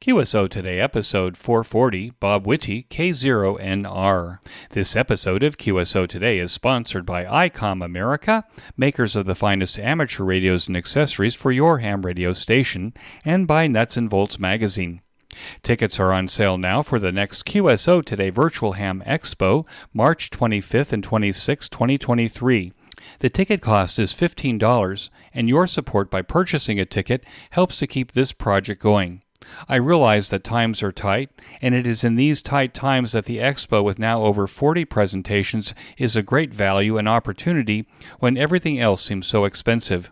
QSO Today, episode 440, Bob Witte K0NR. This episode of QSO Today is sponsored by ICOM America, makers of the finest amateur radios and accessories for your ham radio station, and by Nuts and Bolts magazine. Tickets are on sale now for the next QSO Today Virtual Ham Expo, March 25th and 26th, 2023. The ticket cost is $15, and your support by purchasing a ticket helps to keep this project going. I realize that times are tight, and it is in these tight times that the Expo with now over 40 presentations is a great value and opportunity when everything else seems so expensive.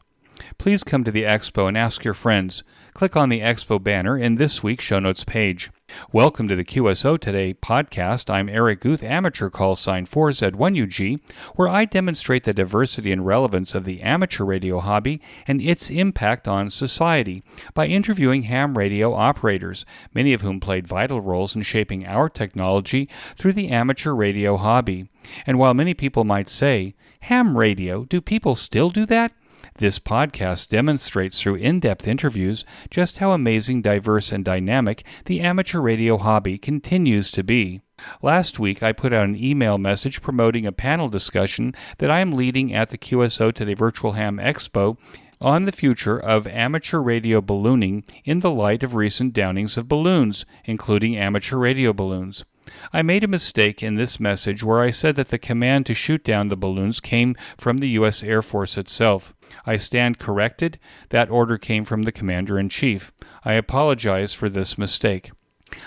Please come to the Expo and ask your friends. Click on the Expo banner in this week's show notes page. Welcome to the QSO Today podcast. I'm Eric Guth, amateur call sign 4Z1UG, where I demonstrate the diversity and relevance of the amateur radio hobby and its impact on society by interviewing ham radio operators, many of whom played vital roles in shaping our technology through the amateur radio hobby. And while many people might say, ham radio, do people still do that? This podcast demonstrates through in-depth interviews just how amazing, diverse, and dynamic the amateur radio hobby continues to be. Last week, I put out an email message promoting a panel discussion that I am leading at the QSO Today Virtual Ham Expo on the future of amateur radio ballooning in the light of recent downings of balloons, including amateur radio balloons. I made a mistake in this message where I said that the command to shoot down the balloons came from the U.S. Air Force itself. I stand corrected. That order came from the Commander-in-Chief. I apologize for this mistake.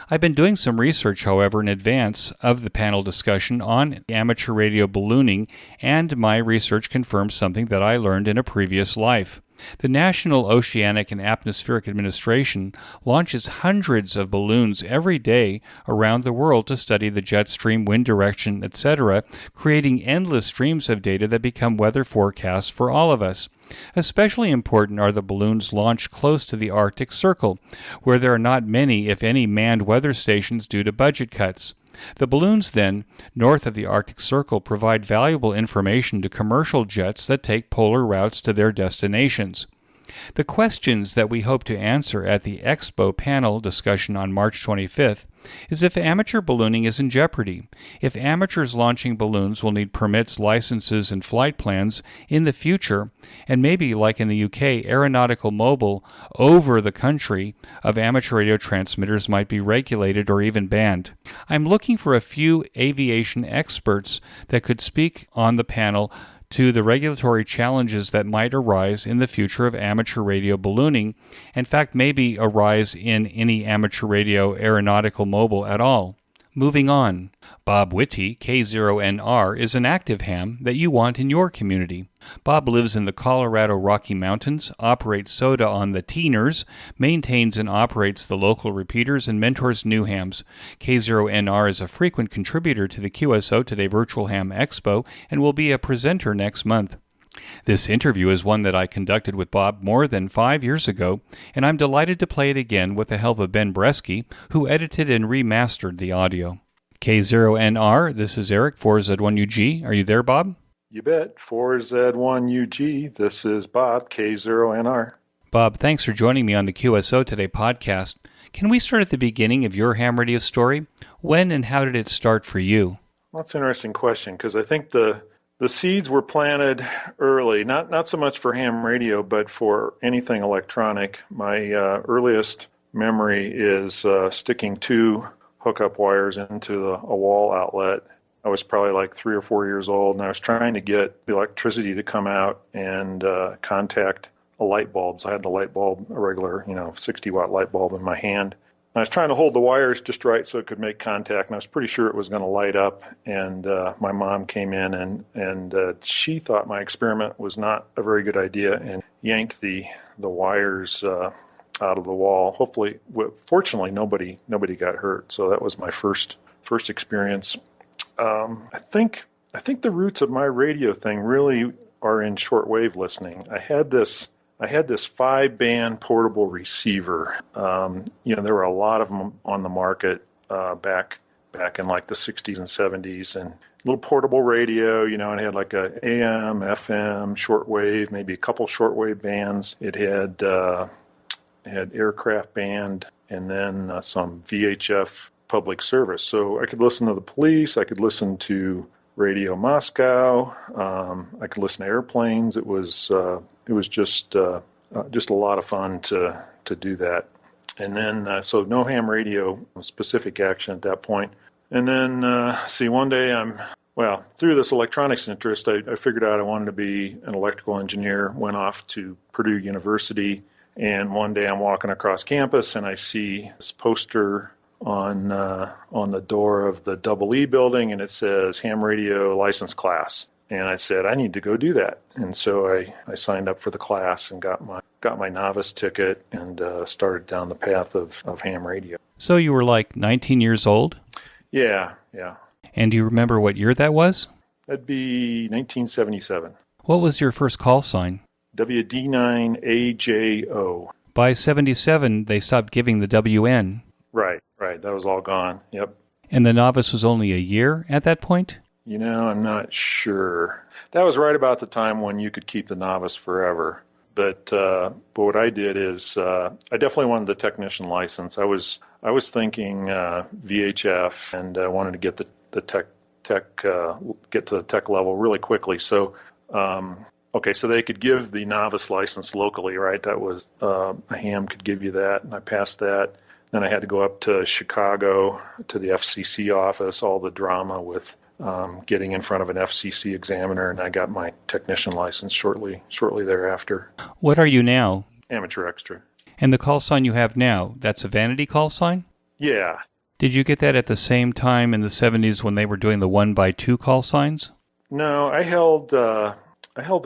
I've been doing some research, however, in advance of the panel discussion on amateur radio ballooning, and my research confirms something that I learned in a previous life. The National Oceanic and Atmospheric Administration launches hundreds of balloons every day around the world to study the jet stream, wind direction, etc., creating endless streams of data that become weather forecasts for all of us. Especially important are the balloons launched close to the Arctic Circle, where there are not many, if any, manned weather stations due to budget cuts. The balloons, then, north of the Arctic Circle provide valuable information to commercial jets that take polar routes to their destinations. The questions that we hope to answer at the Expo panel discussion on March 25th is if amateur ballooning is in jeopardy, if amateurs launching balloons will need permits, licenses, and flight plans in the future, and maybe, like in the UK, aeronautical mobile over the country of amateur radio transmitters might be regulated or even banned. I'm looking for a few aviation experts that could speak on the panel to the regulatory challenges that might arise in the future of amateur radio ballooning, in fact maybe arise in any amateur radio aeronautical mobile at all. Moving on, Bob Witte K0NR is an active ham that you want in your community. Bob lives in the Colorado Rocky Mountains, operates SOTA on the Teeners, maintains and operates the local repeaters, and mentors new hams. K0NR is a frequent contributor to the QSO Today Virtual Ham Expo and will be a presenter next month. This interview is one that I conducted with Bob more than 5 years ago, and I'm delighted to play it again with the help of Ben Bresky, who edited and remastered the audio. K0NR, this is Eric, 4Z1UG. Are you there, Bob? You bet. 4Z1UG, this is Bob, K0NR. Bob, thanks for joining me on the QSO Today podcast. Can we start at the beginning of your ham radio story? When and how did it start for you? Well, that's an interesting question, because I think the seeds were planted early, not so much for ham radio, but for anything electronic. My earliest memory is sticking two hookup wires into a wall outlet. I was probably like 3 or 4 years old, and I was trying to get the electricity to come out and contact a light bulb. So I had the light bulb, a regular, 60-watt light bulb in my hand. I was trying to hold the wires just right so it could make contact, and I was pretty sure it was going to light up. And my mom came in, and she thought my experiment was not a very good idea and yanked the wires out of the wall. Fortunately, nobody got hurt. So that was my first experience. I think the roots of my radio thing really are in shortwave listening. I had this 5-band portable receiver. There were a lot of them on the market back in like the 60s and 70s, and little portable radio, and it had like a AM, FM, shortwave, maybe a couple shortwave bands. It had aircraft band and then some VHF public service. So I could listen to the police, I could listen to Radio Moscow, I could listen to airplanes. It was just a lot of fun to do that. And then so no ham radio specific action at that point. And then one day through this electronics interest, I figured out I wanted to be an electrical engineer. Went off to Purdue University, and one day I'm walking across campus and I see this poster on the door of the Double E building, and it says ham radio license class. And I said, I need to go do that. And so I signed up for the class and got my novice ticket and started down the path of ham radio. So you were like 19 years old? Yeah. And do you remember what year that was? That'd be 1977. What was your first call sign? WD9AJO. By 77, they stopped giving the WN. Right. That was all gone. Yep. And the novice was only a year at that point? I'm not sure. That was right about the time when you could keep the novice forever. But what I did is I definitely wanted the technician license. I was thinking VHF, and I wanted to get the tech get to the tech level really quickly. So so they could give the novice license locally, right? That was a ham could give you that, and I passed that. Then I had to go up to Chicago to the FCC office, all the drama with getting in front of an FCC examiner, and I got my technician license shortly thereafter. What are you now? Amateur extra. And the call sign you have now, that's a vanity call sign? Yeah. Did you get that at the same time in the 70s when they were doing the 1x2 call signs? No, I held the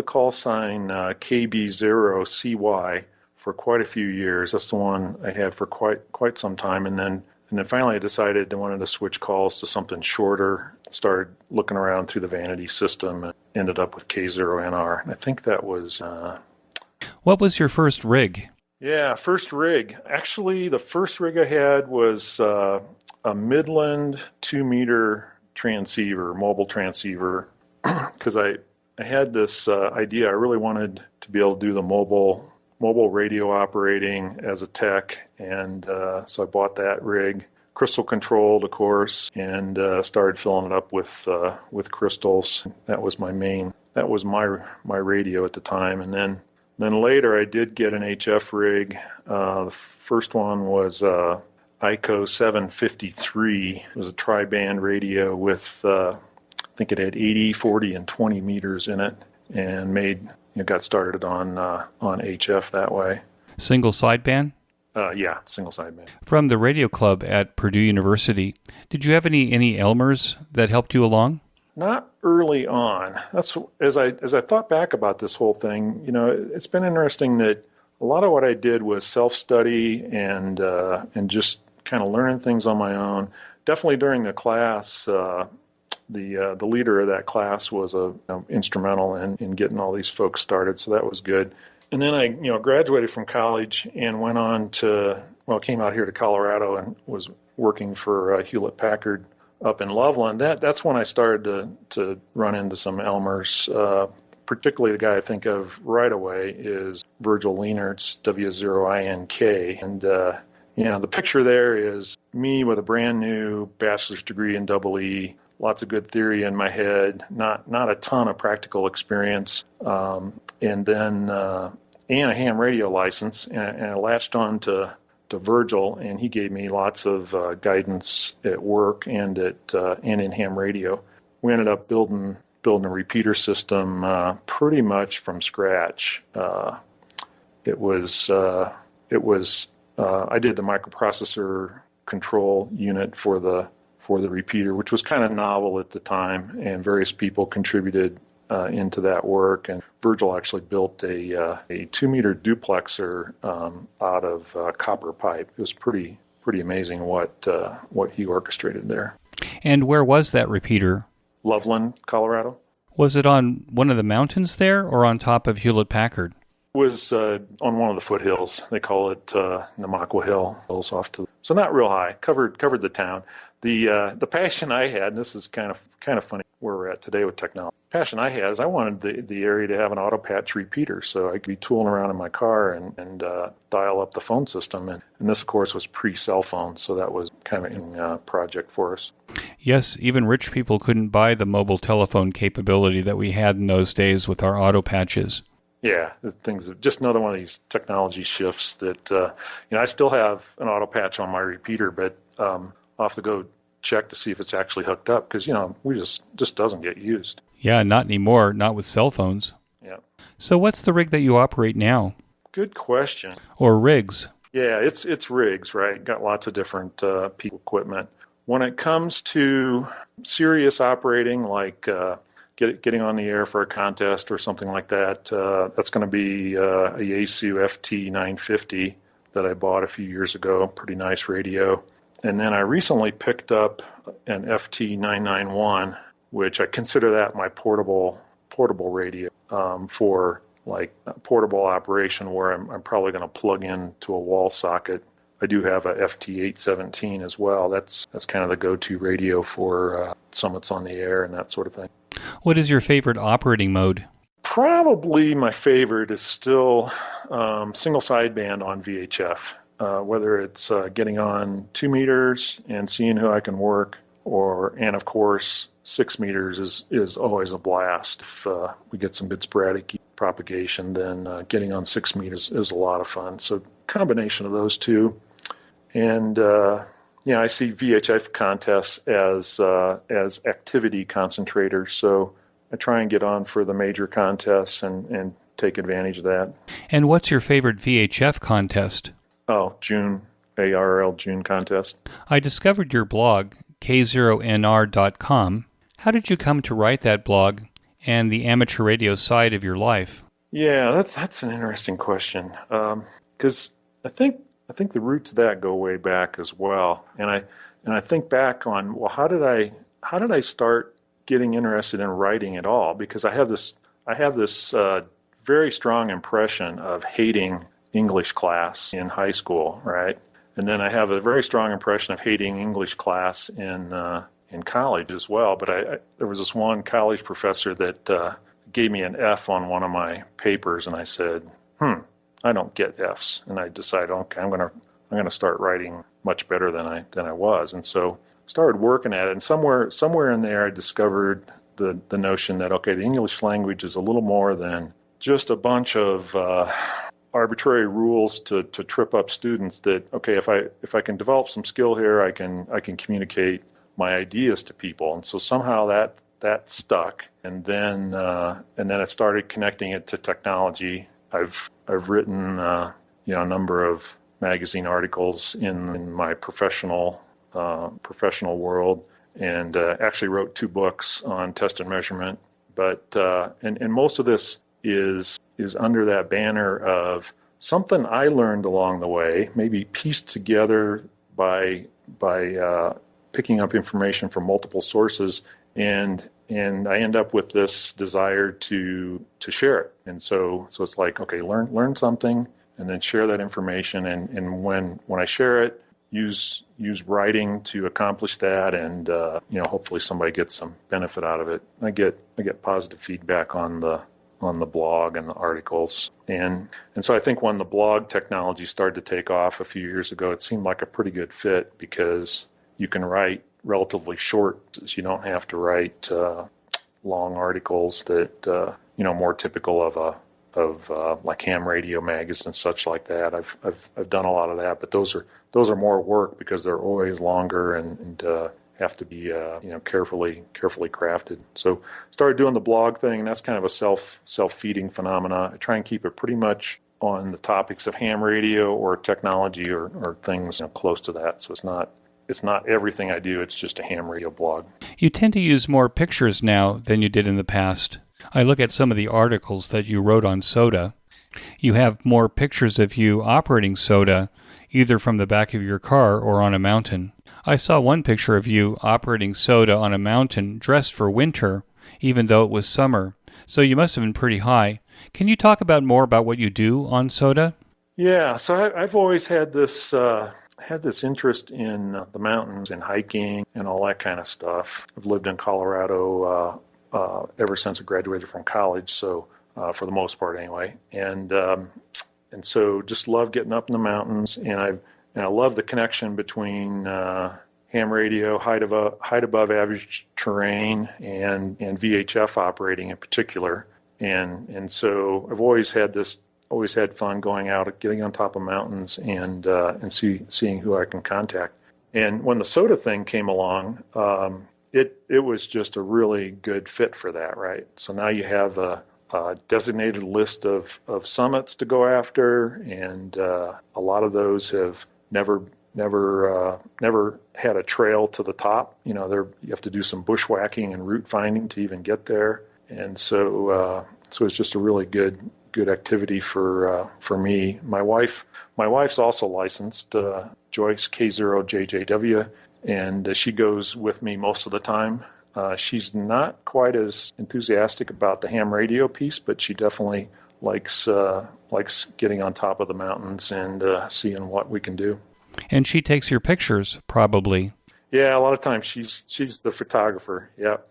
call sign KB0CY for quite a few years. That's the one I had for quite some time, and then finally I decided I wanted to switch calls to something shorter. Started looking around through the vanity system and ended up with K0NR. And I think that was... What was your first rig? Yeah, first rig. Actually, the first rig I had was a Midland 2-meter transceiver, mobile transceiver, because I had this idea. I really wanted to be able to do the mobile radio operating as a tech, and so I bought that rig, crystal controlled, of course, and started filling it up with crystals. That was my radio at the time, and then later I did get an HF rig. The first one was ICO 753. It was a tri-band radio with I think it had 80, 40, and 20 meters in it, and got started on HF that way. Single sideband? Yeah, single sideband. From the radio club at Purdue University, did you have any Elmers that helped you along? Not early on. That's as I thought back about this whole thing. It's been interesting that a lot of what I did was self-study and just kind of learning things on my own. Definitely during the class. The leader of that class was instrumental in getting all these folks started, so that was good. And then I graduated from college and went on came out here to Colorado and was working for Hewlett Packard up in Loveland. That's when I started to run into some Elmers. Particularly the guy I think of right away is Virgil Leenert's W0INK, and the picture there is me with a brand new bachelor's degree in Double E. Lots of good theory in my head, not a ton of practical experience, and a ham radio license, and I latched on to Virgil, and he gave me lots of guidance at work and in ham radio. We ended up building a repeater system pretty much from scratch. I did the microprocessor control unit for the repeater, which was kind of novel at the time, and various people contributed into that work. And Virgil actually built a 2-meter duplexer out of copper pipe. It was pretty amazing what he orchestrated there. And where was that repeater? Loveland, Colorado. Was it on one of the mountains there, or on top of Hewlett Packard? It was on one of the foothills. They call it Namaqua Hill. So not real high. Covered the town. The passion I had, and this is kind of funny. where we're at today with technology. The passion I had is I wanted the area to have an auto patch repeater, so I could be tooling around in my car and dial up the phone system. And this, of course, was pre-cell phone, so that was kind of a project for us. Yes, even rich people couldn't buy the mobile telephone capability that we had in those days with our auto patches. Yeah, just another one of these technology shifts that, I still have an auto patch on my repeater, but I'll have to go check to see if it's actually hooked up because, we just doesn't get used. Yeah, not anymore, not with cell phones. Yeah. So what's the rig that you operate now? Good question. Or rigs? Yeah, it's rigs, right? Got lots of different people equipment. When it comes to serious operating, like getting on the air for a contest or something like that, that's going to be a Yaesu FT950 that I bought a few years ago. Pretty nice radio. And then I recently picked up an FT991, which I consider that my portable radio for like a portable operation where I'm probably going to plug into a wall socket. I do have a FT817 as well. That's kind of the go-to radio for summits on the air and that sort of thing. What is your favorite operating mode? Probably my favorite is still single sideband on VHF. Whether it's getting on 2 meters and seeing who I can work, and of course 6 meters is always a blast. If we get some good sporadic propagation, then getting on 6 meters is a lot of fun. So combination of those two, and I see VHF contests as activity concentrators. So I try and get on for the major contests and take advantage of that. And what's your favorite VHF contest? Oh, June, ARL June contest. I discovered your blog, K0NR.com. How did you come to write that blog and the amateur radio side of your life? Yeah, that's an interesting question. Because I think the roots of that go way back as well. And I think back on, well, how did I start getting interested in writing at all? Because I have this very strong impression of hating English class in high school, right? And then I have a very strong impression of hating English class in college as well. But there was this one college professor that gave me an F on one of my papers, and I said, I don't get Fs. And I decided, okay, I'm gonna start writing much better than I was. And so started working at it. And somewhere in there, I discovered the notion that, okay, the English language is a little more than just a bunch of arbitrary rules to trip up students. That, okay, if I can develop some skill here, I can communicate my ideas to people. And so somehow that stuck. And then I started connecting it to technology. I've written a number of magazine articles in my professional world, and actually wrote 2 books on test and measurement. But and most of this is under that banner of something I learned along the way, maybe pieced together by picking up information from multiple sources, and I end up with this desire to share it. And so it's like, okay, learn something and then share that information, and when I share it, use writing to accomplish that, and hopefully somebody gets some benefit out of it. I get positive feedback on the blog and the articles. And so I think when the blog technology started to take off a few years ago, it seemed like a pretty good fit because you can write relatively short. You don't have to write long articles that more typical of like ham radio magazines and such like that. I've done a lot of that, but those are more work because they're always longer and have to be carefully crafted. So started doing the blog thing, and that's kind of a self-feeding phenomena. I try and keep it pretty much on the topics of ham radio or technology or things close to that. So it's not everything I do. It's just a ham radio blog. You tend to use more pictures now than you did in the past. I look at some of the articles that you wrote on SOTA. You have more pictures of you operating SOTA, either from the back of your car or on a mountain. I saw one picture of you operating SOTA on a mountain dressed for winter, even though it was summer. So you must have been pretty high. Can you talk more about what you do on SOTA? Yeah, so I've always had this had this interest in the mountains and hiking and all that kind of stuff. I've lived in Colorado ever since I graduated from college, so for the most part anyway. And so just love getting up in the mountains, and I love the connection between ham radio, height above average terrain, and VHF operating in particular. And so I've always had fun going out, getting on top of mountains, and seeing who I can contact. And when the SOTA thing came along, it was just a really good fit for that, right? So now you have a designated list of summits to go after, and a lot of those have never had a trail to the top. You have to do some bushwhacking and route finding to even get there, and so it's just a really good activity for me. My wife's also licensed, Joyce K0JJW, and she goes with me most of the time. She's not quite as enthusiastic about the ham radio piece, but she definitely likes getting on top of the mountains and seeing what we can do. And she takes your pictures, probably. Yeah, a lot of times she's the photographer. Yep.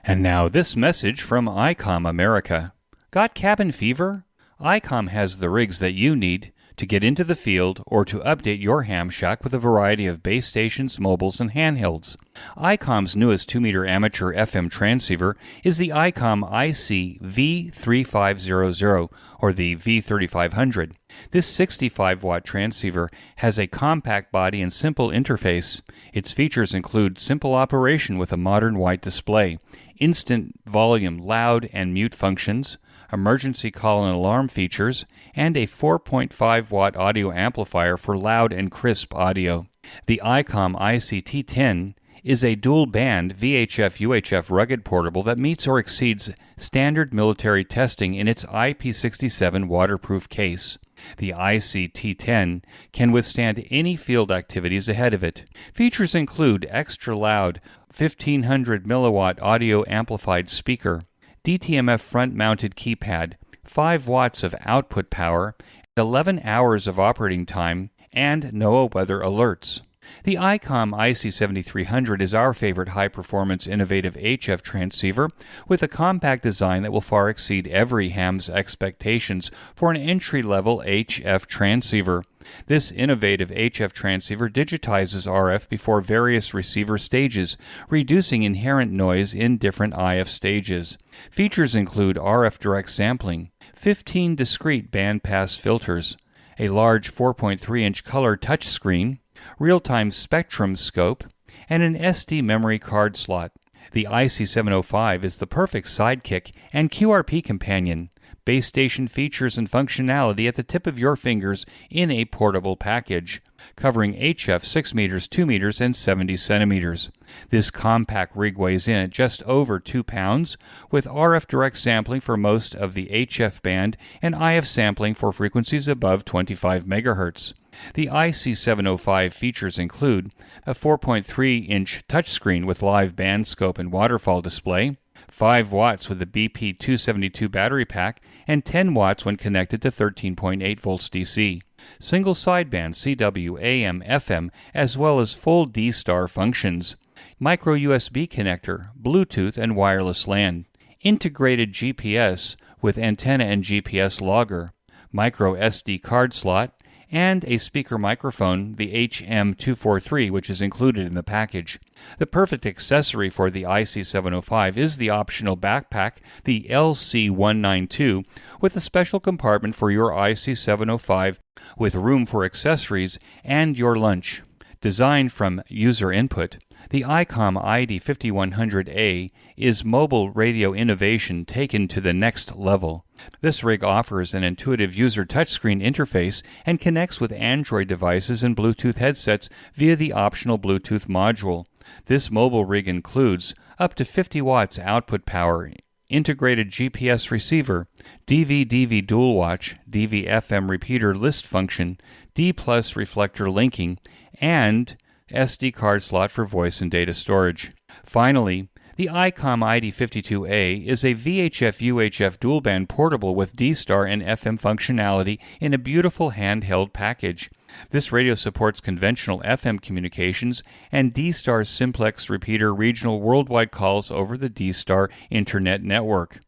And now this message from ICOM America. Got cabin fever? ICOM has the rigs that you need to get into the field or to update your ham shack with a variety of base stations, mobiles, and handhelds. ICOM's newest 2-meter amateur FM transceiver is the ICOM IC V3500 or the V3500. This 65-watt transceiver has a compact body and simple interface. Its features include simple operation with a modern white display, instant volume, loud, and mute functions, emergency call and alarm features, and a 4.5-watt audio amplifier for loud and crisp audio. The ICOM ICT-10 is a dual-band VHF-UHF rugged portable that meets or exceeds standard military testing in its IP67 waterproof case. The ICT-10 can withstand any field activities ahead of it. Features include extra loud 1500 milliwatt audio amplified speaker, DTMF front-mounted keypad, 5 watts of output power, 11 hours of operating time, and NOAA weather alerts. The ICOM IC7300 is our favorite high-performance innovative HF transceiver with a compact design that will far exceed every ham's expectations for an entry-level HF transceiver. This innovative HF transceiver digitizes RF before various receiver stages, reducing inherent noise in different IF stages. Features include RF direct sampling, 15 discrete bandpass filters, a large 4.3-inch color touchscreen, real-time spectrum scope, and an SD memory card slot. The IC705 is the perfect sidekick and QRP companion. Base station features and functionality at the tip of your fingers in a portable package, covering HF 6 meters, 2 meters, and 70 centimeters. This compact rig weighs in at just over 2 pounds, with RF direct sampling for most of the HF band and IF sampling for frequencies above 25 megahertz. The IC705 features include a 4.3-inch touchscreen with live band scope and waterfall display, 5 watts with a BP272 battery pack, and 10 watts when connected to 13.8 volts DC. Single sideband CW, AM, FM, as well as full D-Star functions. Micro USB connector, Bluetooth, and wireless LAN. Integrated GPS with antenna and GPS logger. Micro SD card slot, and a speaker microphone, the HM243, which is included in the package. The perfect accessory for the IC705 is the optional backpack, the LC192, with a special compartment for your IC705 with room for accessories and your lunch. Designed from user input, the ICOM ID5100A is mobile radio innovation taken to the next level. This rig offers an intuitive user touchscreen interface and connects with Android devices and Bluetooth headsets via the optional Bluetooth module. This mobile rig includes up to 50 watts output power, integrated GPS receiver, DV-DV dual watch, DV-FM repeater list function, D+ reflector linking, and SD card slot for voice and data storage. Finally, The ICOM ID52A is a VHF-UHF dual-band portable with D-Star and FM functionality in a beautiful handheld package. This radio supports conventional FM communications and D-Star's simplex repeater regional worldwide calls over the D-Star Internet network.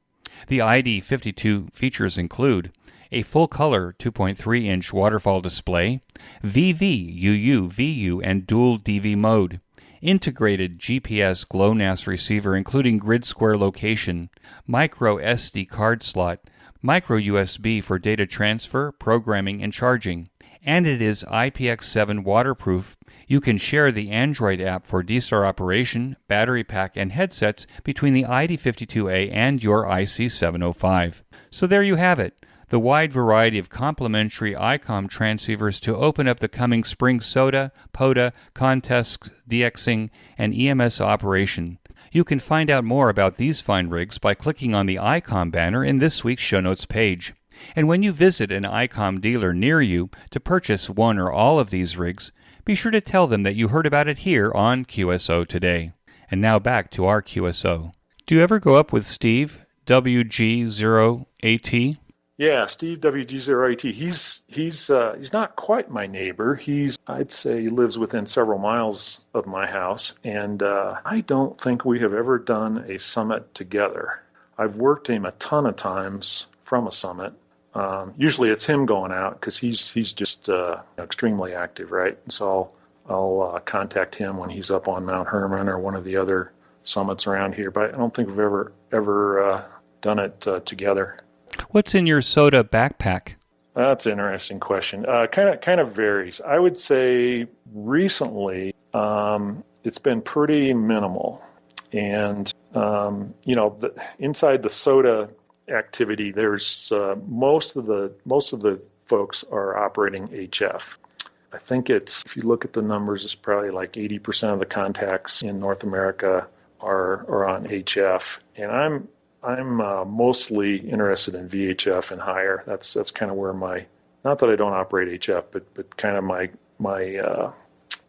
The ID52 features include a full-color 2.3-inch waterfall display, VV, UU, VU, and dual DV mode, integrated GPS GLONASS receiver including grid square location, micro SD card slot, micro USB for data transfer, programming, and charging. And it is IPX7 waterproof. You can share the Android app for D-Star operation, battery pack, and headsets between the ID52A and your IC705. So there you have it, the wide variety of complementary ICOM transceivers to open up the coming spring SOTA, POTA, contests, DXing, and EMS operation. You can find out more about these fine rigs by clicking on the ICOM banner in this week's show notes page. And when you visit an ICOM dealer near you to purchase one or all of these rigs, be sure to tell them that you heard about it here on QSO Today. And now back to our QSO. Do you ever go up with Steve, WG0AT? Yeah, Steve WG0AT. He's not quite my neighbor. I'd say he lives within several miles of my house, and I don't think we have ever done a summit together. I've worked him a ton of times from a summit. Usually it's him going out because he's just extremely active, right? So I'll contact him when he's up on Mount Herman or one of the other summits around here. But I don't think we've ever done it together. What's in your SOTA backpack? That's an interesting question. Kind of varies. I would say recently it's been pretty minimal, and inside the SOTA activity, there's most of the folks are operating HF. I think if you look at the numbers, it's probably like 80% of the contacts in North America are on HF, and I'm mostly interested in VHF and higher. That's kind of where not that I don't operate HF, but kind of my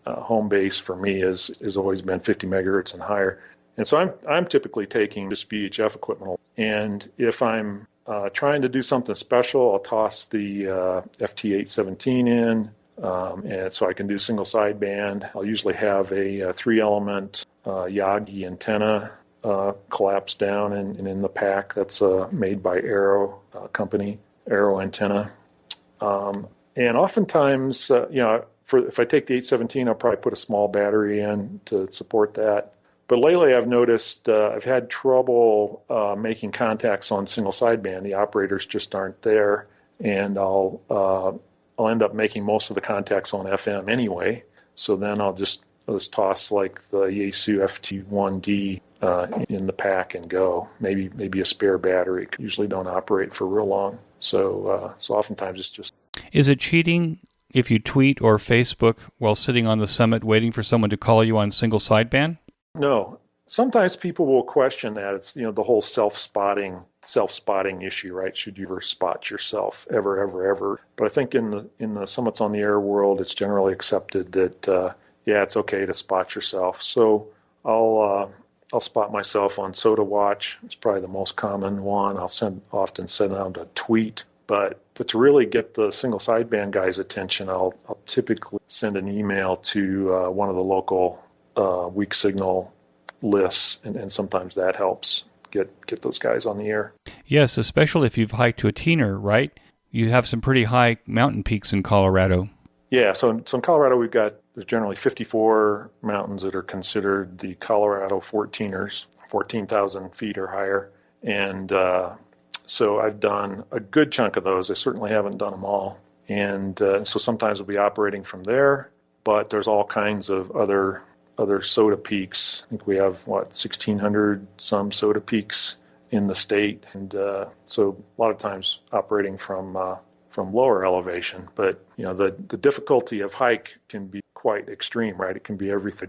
home base for me has always been 50 megahertz and higher. And so I'm typically taking just VHF equipment. And if I'm trying to do something special, I'll toss the FT817 in, and so I can do single sideband. I'll usually have a 3-element Yagi antenna collapsed down and in the pack. That's made by Arrow company, Arrow antenna. And oftentimes, if I take the 817, I'll probably put a small battery in to support that. But lately I've noticed I've had trouble making contacts on single sideband. The operators just aren't there, and I'll end up making most of the contacts on FM anyway. So then I'll just toss like the Yaesu FT1D in the pack and go. Maybe a spare battery. Usually don't operate for real long. So oftentimes it's just. Is it cheating if you tweet or Facebook while sitting on the summit waiting for someone to call you on single sideband? No. Sometimes people will question that. It's the whole self-spotting issue, right? Should you ever spot yourself ever? But I think in the Summits on the Air world, it's generally accepted that it's okay to spot yourself. So I'll spot myself on SOTA Watch. It's probably the most common one. I'll often send out a tweet. But to really get the single sideband guys' attention, I'll typically send an email to one of the local weak signal lists, and sometimes that helps get those guys on the air. Yes, especially if you've hiked to a teener, right? You have some pretty high mountain peaks in Colorado. Yeah, so in Colorado there's generally 54 mountains that are considered the Colorado 14ers, 14,000 feet or higher, and so I've done a good chunk of those. I certainly haven't done them all, and so sometimes we'll be operating from there, but there's all kinds of other SOTA peaks. I think we have 1,600 some SOTA peaks in the state, and so a lot of times operating from lower elevation. But the difficulty of hike can be quite extreme, right? It can be everything.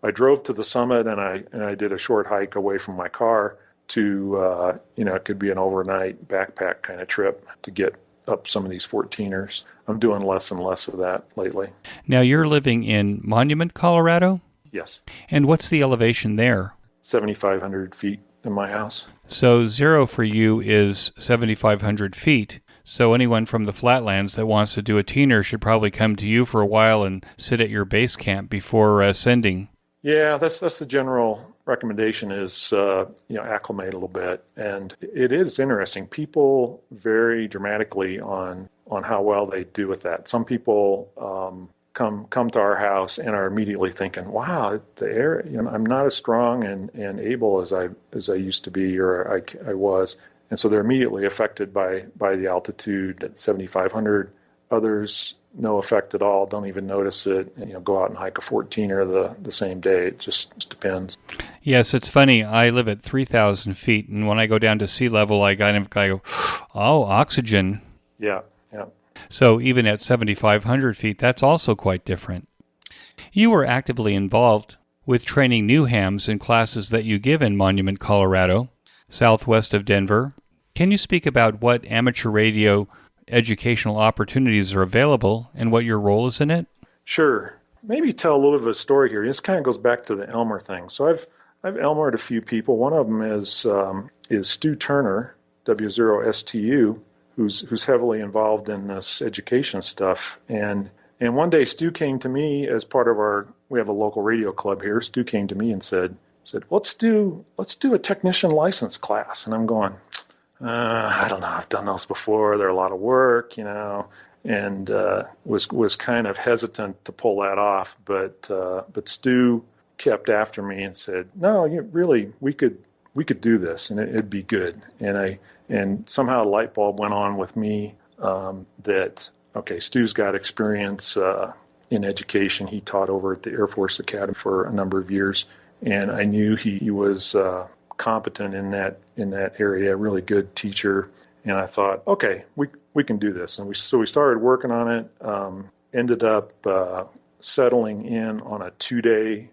I drove to the summit, and I did a short hike away from my car to it could be an overnight backpack kind of trip to get up some of these 14ers. I'm doing less and less of that lately. Now you're living in Monument, Colorado? Yes. And what's the elevation there? 7,500 feet in my house. So 0 for you is 7,500 feet. So anyone from the flatlands that wants to do a teener should probably come to you for a while and sit at your base camp before sending. Yeah, that's the general recommendation is, acclimate a little bit. And it is interesting. People vary dramatically on how well they do with that. Some people come to our house and are immediately thinking, wow, the air, I'm not as strong and able as I used to be or I was. And so they're immediately affected by the altitude at 7,500. Others, no effect at all, don't even notice it, and go out and hike a 14er the same day. It just depends. Yes, it's funny. I live at 3,000 feet, and when I go down to sea level, I go, oh, oxygen. Yeah. So even at 7,500 feet, that's also quite different. You were actively involved with training new hams in classes that you give in Monument, Colorado, southwest of Denver. Can you speak about what amateur radio educational opportunities are available and what your role is in it? Sure. Maybe tell a little bit of a story here. This kind of goes back to the Elmer thing. So I've Elmered a few people. One of them is Stu Turner, W0STU, who's heavily involved in this education stuff. And one day Stu came to me as part of we have a local radio club here. Stu came to me and said, let's do a technician license class. And I'm going, I don't know. I've done those before. They're a lot of work, and was kind of hesitant to pull that off. But Stu kept after me and said, no, really, we could do this and it'd be good. And somehow a light bulb went on with me that, okay, Stu's got experience in education. He taught over at the Air Force Academy for a number of years, and I knew he was competent in that area, a really good teacher. And I thought, okay, we can do this. And we started working on it. Ended up settling in on a 2-day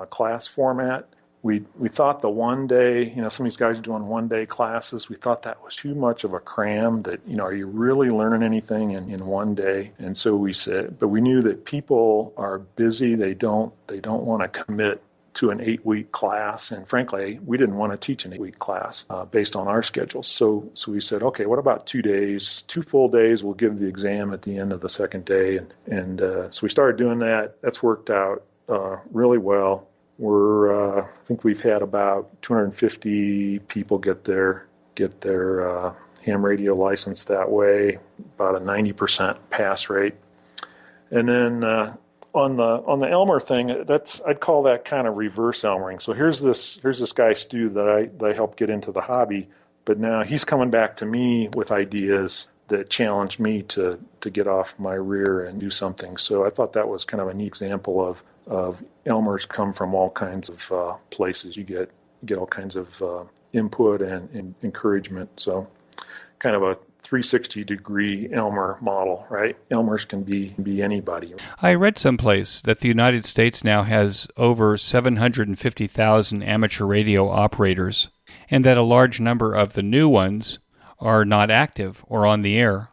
class format. We thought the 1 day, some of these guys are doing 1 day classes. We thought that was too much of a cram. That are you really learning anything in 1 day? And so we said, but we knew that people are busy. They don't want to commit to an 8-week class, and frankly, we didn't want to teach an 8-week class based on our schedules. So we said, okay, what about 2 days, 2 full days? We'll give the exam at the end of the second day, and so we started doing that. That's worked out really well. I think we've had about 250 people get their ham radio license that way, about a 90% pass rate, and then. On the Elmer thing, I'd call that kind of reverse Elmering. So here's this guy Stu that I helped get into the hobby, but now he's coming back to me with ideas that challenged me to get off my rear and do something. So I thought that was kind of a neat example of Elmers come from all kinds of places. You get all kinds of input and encouragement. So kind of a 360-degree Elmer model, right? Elmers can be anybody. I read someplace that the United States now has over 750,000 amateur radio operators, and that a large number of the new ones are not active or on the air.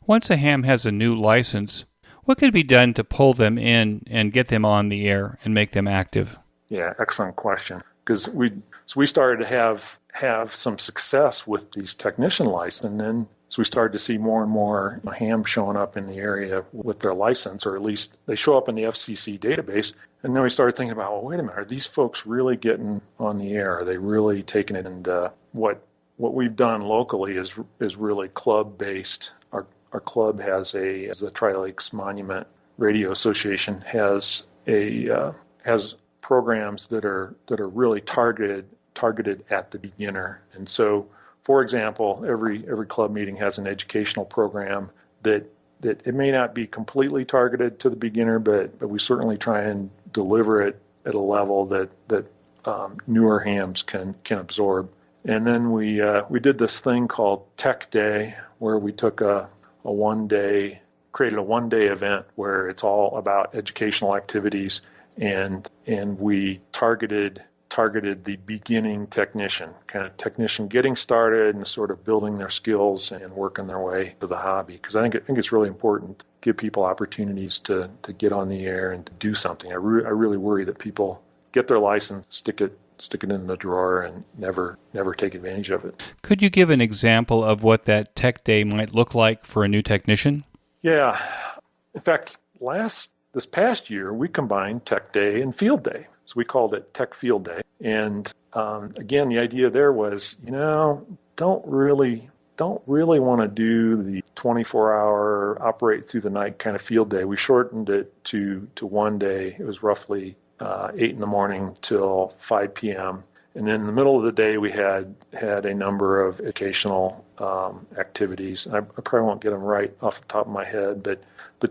Once a ham has a new license, what could be done to pull them in and get them on the air and make them active? Yeah, excellent question. Because we started to have some success with these technician licenses, and then so we started to see more and more hams showing up in the area with their license, or at least they show up in the FCC database. And then we started thinking about, well, wait a minute, are these folks really getting on the air? Are they really taking it? And what we've done locally is really club based. Our club has the Tri-Lakes Monument Radio Association has programs that are really targeted at the beginner. And so, for example, every club meeting has an educational program that it may not be completely targeted to the beginner, but we certainly try and deliver it at a level that newer hams can absorb. And then we did this thing called Tech Day, where we took created a 1 day event where it's all about educational activities, and we targeted the beginning technician getting started and sort of building their skills and working their way to the hobby. Because I think it's really important to give people opportunities to get on the air and to do something. I really worry that people get their license, stick it stick it in the drawer and never take advantage of it. Could you give an example of what that tech day might look like for a new technician? Yeah. In fact, this past year, we combined Tech Day and Field Day. So we called it Tech Field Day. And again, the idea there was, don't really want to do the 24-hour operate through the night kind of field day. We shortened it to one day. It was roughly 8 in the morning till 5 p.m. And then in the middle of the day, we had a number of educational activities. I probably won't get them right off the top of my head, but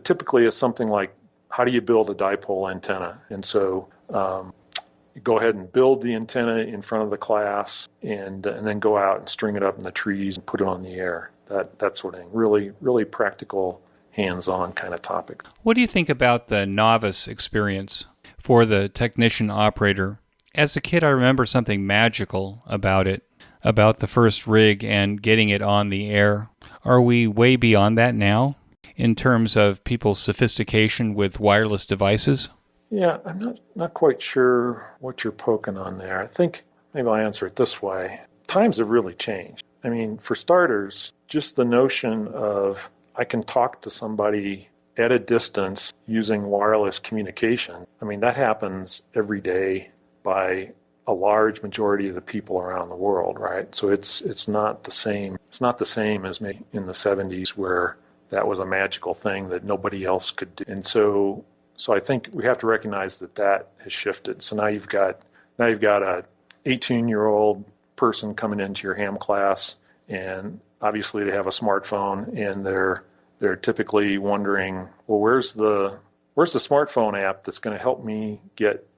typically it's something like, how do you build a dipole antenna? And so you go ahead and build the antenna in front of the class and then go out and string it up in the trees and put it on the air. That sort of thing. Really, really practical, hands-on kind of topic. What do you think about the novice experience for the technician operator? As a kid, I remember something magical about it, about the first rig and getting it on the air. Are we way beyond that now in terms of people's sophistication with wireless devices? Yeah, I'm not quite sure what you're poking on there. I think maybe I'll answer it this way. Times have really changed. I mean, for starters, just the notion of I can talk to somebody at a distance using wireless communication. I mean, that happens every day by a large majority of the people around the world, right? So it's not the same. It's not the same as maybe in the 70s where that was a magical thing that nobody else could do. And so I think we have to recognize that has shifted. So now you've got a 18-year-old person coming into your ham class, and obviously they have a smartphone, and they're typically wondering, well, where's the smartphone app that's going to help me get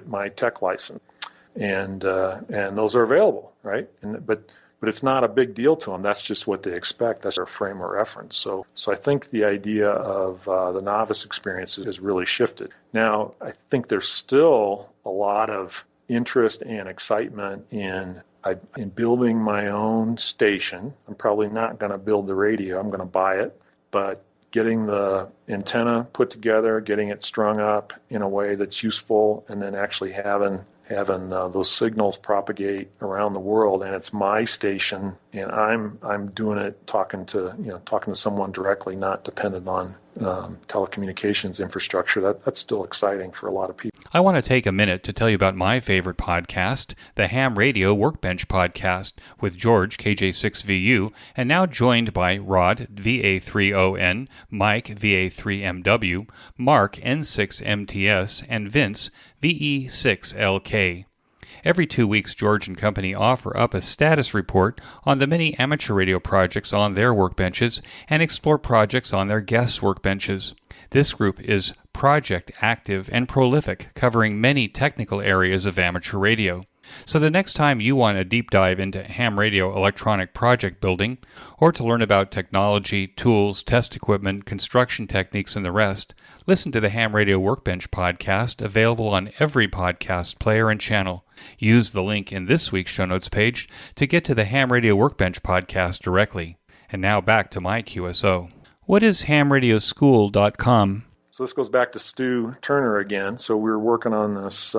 my tech license? And those are available, right? But it's not a big deal to them. That's just what they expect. That's their frame of reference. So I think the idea of the novice experience has really shifted. Now, I think there's still a lot of interest and excitement in building my own station. I'm probably not going to build the radio. I'm going to buy it. But getting the antenna put together, getting it strung up in a way that's useful, and then actually having those signals propagate around the world, and it's my station, and I'm doing it talking to someone directly, not dependent on telecommunications infrastructure. That's still exciting for a lot of people. I want to take a minute to tell you about my favorite podcast, the Ham Radio Workbench Podcast, with George, KJ6VU, and now joined by Rod, VA3ON, Mike, VA3MW, Mark, N6MTS, and Vince, VE6LK. Every 2 weeks, George and company offer up a status report on the many amateur radio projects on their workbenches and explore projects on their guests' workbenches. This group is project active and prolific, covering many technical areas of amateur radio. So the next time you want a deep dive into ham radio electronic project building, or to learn about technology, tools, test equipment, construction techniques, and the rest, listen to the Ham Radio Workbench podcast, available on every podcast player and channel. Use the link in this week's show notes page to get to the Ham Radio Workbench podcast directly. And now back to my QSO. What is hamradioschool.com? So this goes back to Stu Turner again. So we were working on this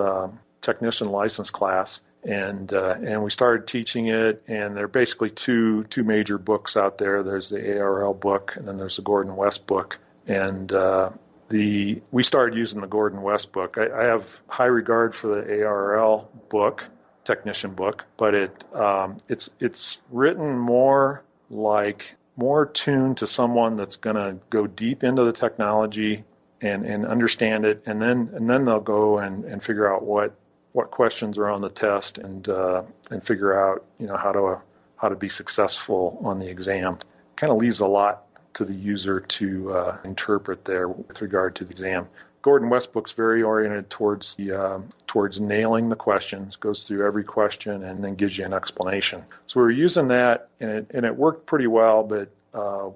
technician license class, and we started teaching it. And there are basically two major books out there. There's the ARL book, and then there's the Gordon West book. And we started using the Gordon West book. I have high regard for the ARL book, technician book, but it's written more tuned to someone that's going to go deep into the technology and understand it, and then they'll go and figure out what questions are on the test and figure out how to be successful on the exam. Kind of leaves a lot to the user to interpret there with regard to the exam. Gordon West book's very oriented towards nailing the questions, goes through every question and then gives you an explanation. So we were using that, and it worked pretty well, but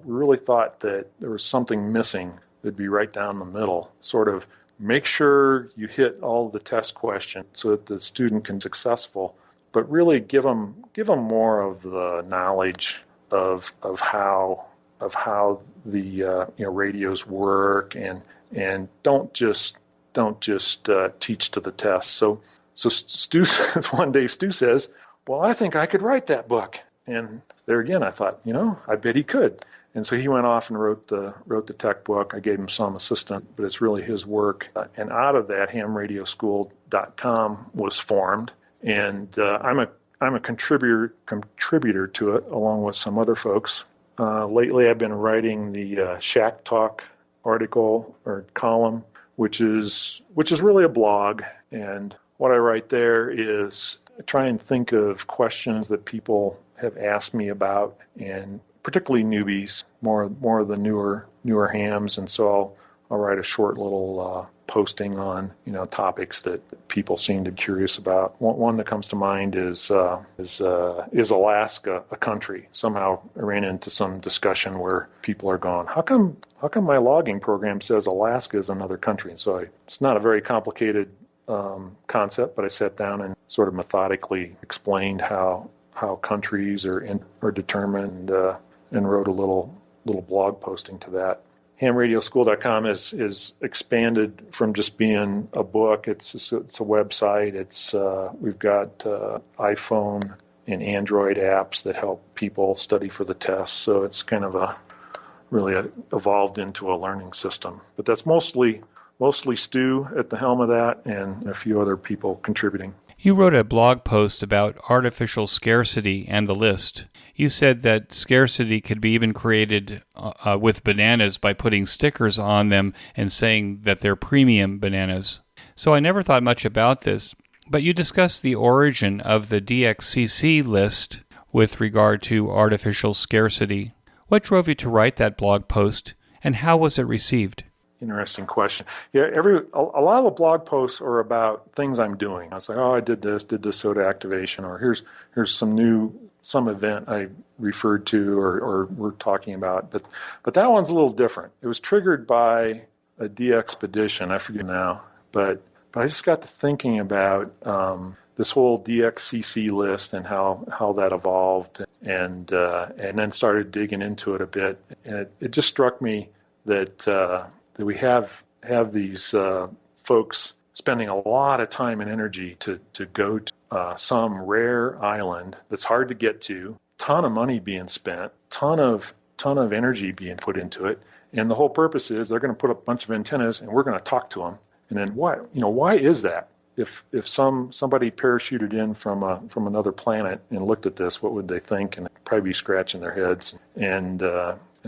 we really thought that there was something missing that'd be right down the middle. Sort of make sure you hit all the test questions so that the student can be successful, but really give them more of the knowledge of how the radios work, and don't just teach to the test. So So Stu, one day Stu says, well, I think I could write that book. And there again, I thought, I bet he could. And so he went off and wrote the tech book. I gave him some assistance, but it's really his work. And out of that, hamradioschool.com was formed. And I'm a contributor to it, along with some other folks. Lately, I've been writing the Shack Talk article or column, which is really a blog. And what I write there is try and think of questions that people have asked me about, and particularly newbies, more of the newer hams. And so I'll write a short little posting on topics that people seem to be curious about. One that comes to mind is Alaska a country? Somehow I ran into some discussion where people are going, how come my logging program says Alaska is another country? And so it's not a very complicated concept, but I sat down and sort of methodically explained how countries are determined, and wrote a little blog posting to that. Hamradioschool.com is expanded from just being a book. It's a website. We've got iPhone and Android apps that help people study for the tests. So it's kind of really evolved into a learning system. But that's mostly Stu at the helm of that, and a few other people contributing. You wrote a blog post about artificial scarcity and the list. You said that scarcity could be even created with bananas by putting stickers on them and saying that they're premium bananas. So I never thought much about this, but you discussed the origin of the DXCC list with regard to artificial scarcity. What drove you to write that blog post, and how was it received? Interesting question. Yeah, a lot of the blog posts are about things I'm doing. I was like, I did this SOTA activation, or here's some event I referred to or we're talking about. But that one's a little different. It was triggered by a DXpedition. I forget now, but I just got to thinking about this whole DXCC list and how that evolved, and then started digging into it a bit. And it just struck me that we have these folks spending a lot of time and energy to go to some rare island that's hard to get to, ton of money being spent, ton of energy being put into it, and the whole purpose is they're going to put up a bunch of antennas and we're going to talk to them. And then why is that? If somebody parachuted in from another planet and looked at this, what would they think? And they'd probably be scratching their heads. And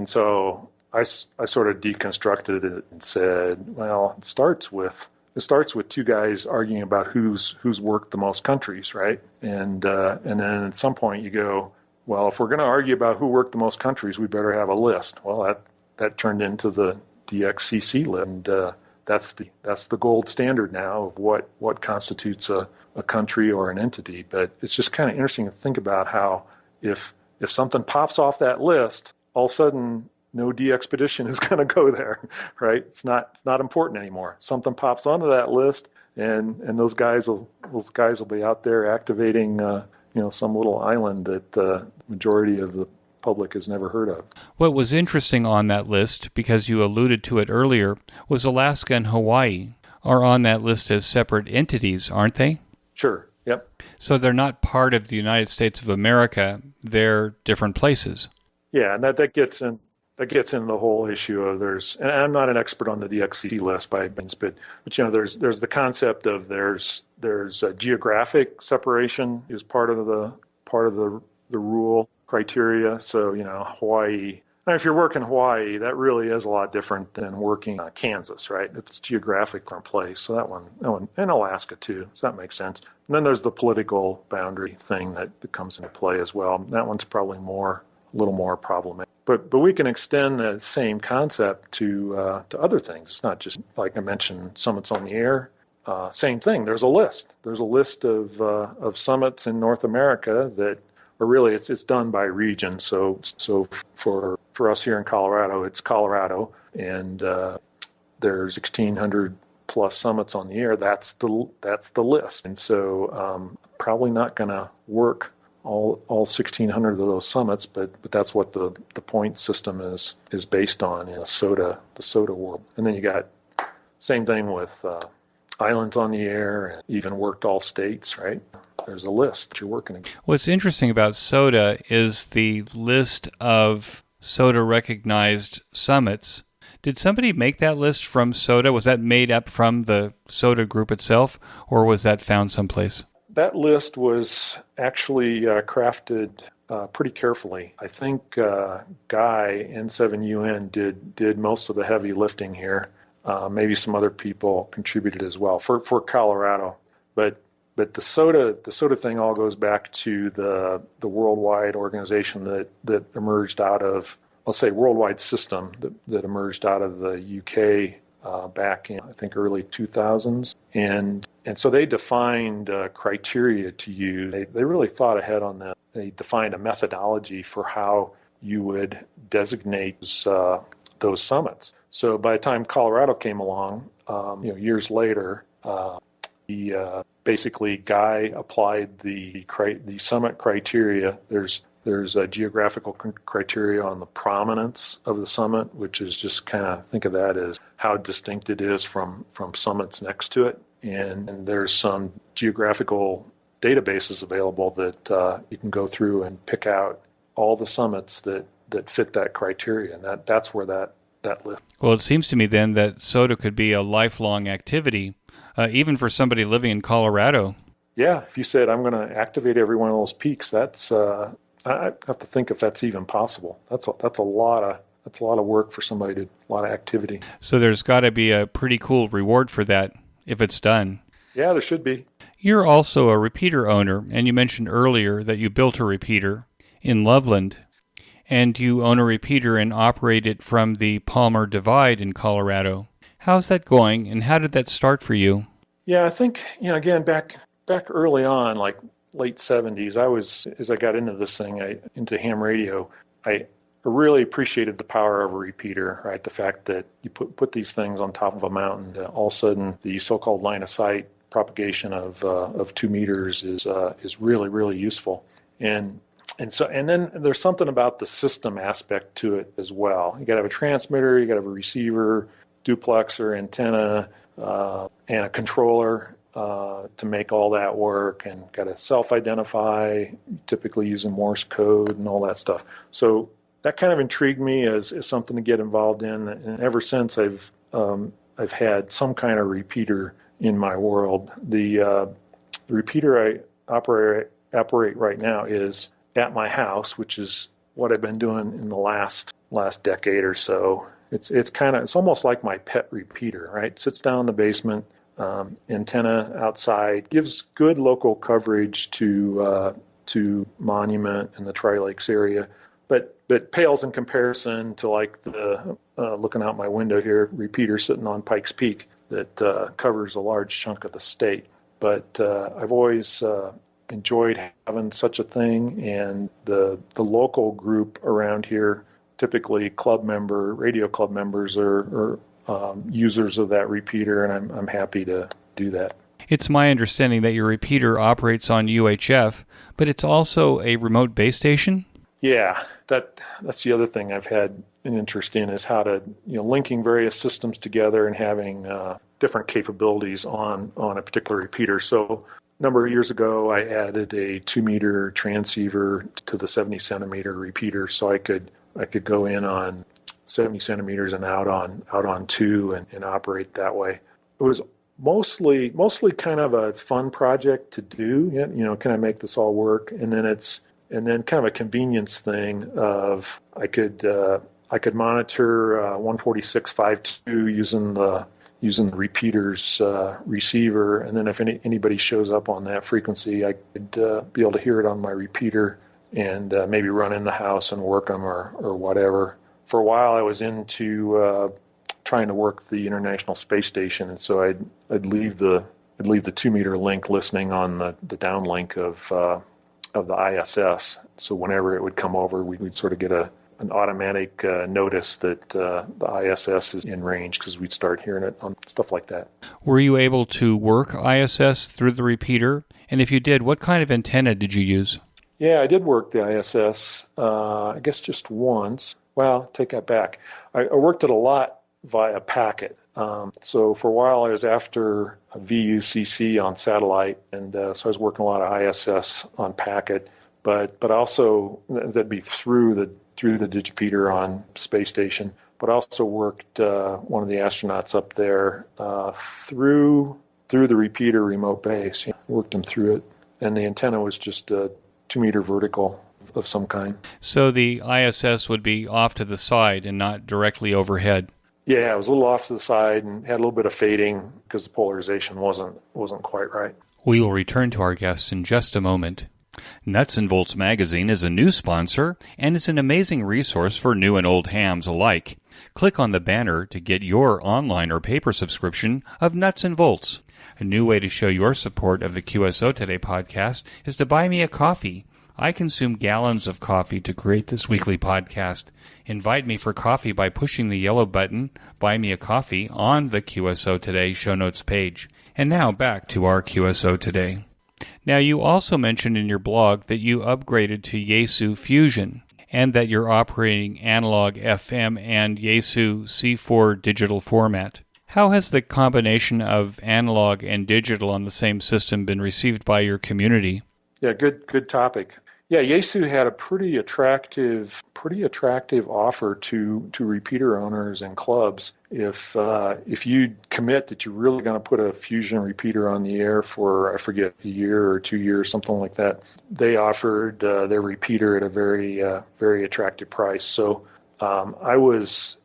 so I sort of deconstructed it and said, well, it starts with two guys arguing about who's worked the most countries, right? And then at some point you go, well, if we're going to argue about who worked the most countries, we better have a list. Well, that turned into the DXCC list, and that's the gold standard now of what constitutes a country or an entity. But it's just kind of interesting to think about how if something pops off that list, all of a sudden no DXpedition is going to go there, right? It's not important anymore. Something pops onto that list, and those guys will be out there activating some little island that the majority of the public has never heard of. What was interesting on that list, because you alluded to it earlier, was Alaska and Hawaii are on that list as separate entities, aren't they? Sure. Yep. So they're not part of the United States of America. They're different places. Yeah, and that gets in. That gets into the whole issue of and I'm not an expert on the DXCC list by means, but there's the concept of there's a geographic separation is part of the rule criteria. So Hawaii. Now, if you're working Hawaii, that really is a lot different than working Kansas, right? It's geographic from place. So that one, and Alaska too. So that makes sense. And then there's the political boundary thing that comes into play as well. That one's probably a little more problematic. But we can extend the same concept to other things. It's not just like I mentioned, summits on the air. Same thing. There's a list. There's a list of summits in North America that, or really, it's done by region. So for us here in Colorado, it's Colorado, and there's 1,600 plus summits on the air. That's the list. And so probably not going to work all 1,600 of those summits, but that's what the point system is based on in the SOTA world. And then you got same thing with islands on the air, and even worked all states, right? There's a list that you're working against. What's interesting about SOTA is the list of SOTA-recognized summits. Did somebody make that list from SOTA? Was that made up from the SOTA group itself, or was that found someplace? That list was actually crafted pretty carefully. I think Guy, N7UN, did most of the heavy lifting here. Maybe some other people contributed as well for Colorado. But the SOTA thing all goes back to the worldwide organization that emerged out of, let's say, worldwide system that emerged out of the UK back in, I think, early 2000s. And so they defined criteria to use. They really thought ahead on that. They defined a methodology for how you would designate those summits. So by the time Colorado came along, years later, basically Guy applied the summit criteria. There's a geographical criteria on the prominence of the summit, which is just kind of, think of that as how distinct it is from summits next to it. And there's some geographical databases available that you can go through and pick out all the summits that fit that criteria. And that's where that list. Well, it seems to me then that SOTA could be a lifelong activity, even for somebody living in Colorado. Yeah, if you said, I'm going to activate every one of those peaks, that's I have to think if that's even possible. That's a lot of work for somebody to a lot of activity. So there's got to be a pretty cool reward for that if it's done. Yeah, there should be. You're also a repeater owner, and you mentioned earlier that you built a repeater in Loveland, and you own a repeater and operate it from the Palmer Divide in Colorado. How's that going, and how did that start for you? Yeah, I think, again, back early on, like late 70s, as I got into this thing, into ham radio, I really appreciated the power of a repeater, right? The fact that you put these things on top of a mountain, all of a sudden the so-called line of sight propagation of 2 meters is really, really useful. And then there's something about the system aspect to it as well. You got to have a transmitter, you got to have a receiver, duplexer, antenna, and a controller to make all that work, and got to self-identify, typically using Morse code and all that stuff. So that kind of intrigued me as something to get involved in, and ever since I've had some kind of repeater in my world. The repeater I operate right now is at my house, which is what I've been doing in the last decade or so. It's almost like my pet repeater, right? Sits down in the basement, antenna outside, gives good local coverage to Monument and the Tri-Lakes area, but pales in comparison to like the looking out my window here, repeater sitting on Pikes Peak that covers a large chunk of the state. But I've always enjoyed having such a thing, and the local group around here, typically radio club members are users of that repeater, and I'm happy to do that. It's my understanding that your repeater operates on UHF, but it's also a remote base station? Yeah, that's the other thing I've had an interest in, is how to, linking various systems together and having different capabilities on a particular repeater. So a number of years ago, I added a 2-meter transceiver to the 70-centimeter repeater, so I could go in on 70 centimeters and out on 2 and operate that way. It was mostly kind of a fun project to do. Can I make this all work? And then kind of a convenience thing of I could monitor 146.52 using the repeater's receiver, and then if anybody shows up on that frequency, I could be able to hear it on my repeater and maybe run in the house and work them or whatever. For a while, I was into trying to work the International Space Station, and so I'd leave the 2-meter link listening on the downlink of the ISS. So whenever it would come over, we'd sort of get an automatic notice that the ISS is in range, because we'd start hearing it on stuff like that. Were you able to work ISS through the repeater? And if you did, what kind of antenna did you use? Yeah, I did work the ISS, I guess just once. Well, take that back. I worked it a lot via packet. So for a while I was after a VUCC on satellite, and so I was working a lot of ISS on packet, but also that'd be through the digipeater on space station. But I also worked one of the astronauts up there through the repeater remote base. Worked him through it, and the antenna was just a 2-meter vertical of some kind. So the ISS would be off to the side and not directly overhead. Yeah, it was a little off to the side and had a little bit of fading because the polarization wasn't quite right. We will return to our guests in just a moment. Nuts and Bolts magazine is a new sponsor and is an amazing resource for new and old hams alike. Click on the banner to get your online or paper subscription of Nuts and Bolts. A new way to show your support of the QSO Today podcast is to buy me a coffee. I consume gallons of coffee to create this weekly podcast. Invite me for coffee by pushing the yellow button, Buy Me a Coffee, on the QSO Today show notes page. And now back to our QSO Today. Now, you also mentioned in your blog that you upgraded to Yaesu Fusion and that you're operating analog FM and Yaesu C4 digital format. How has the combination of analog and digital on the same system been received by your community? Yeah, good topic. Yeah, Yaesu had a pretty attractive offer to repeater owners and clubs. If you commit that you're really going to put a Fusion repeater on the air for, I forget, a year or 2 years, something like that, they offered their repeater at a very attractive price. So I was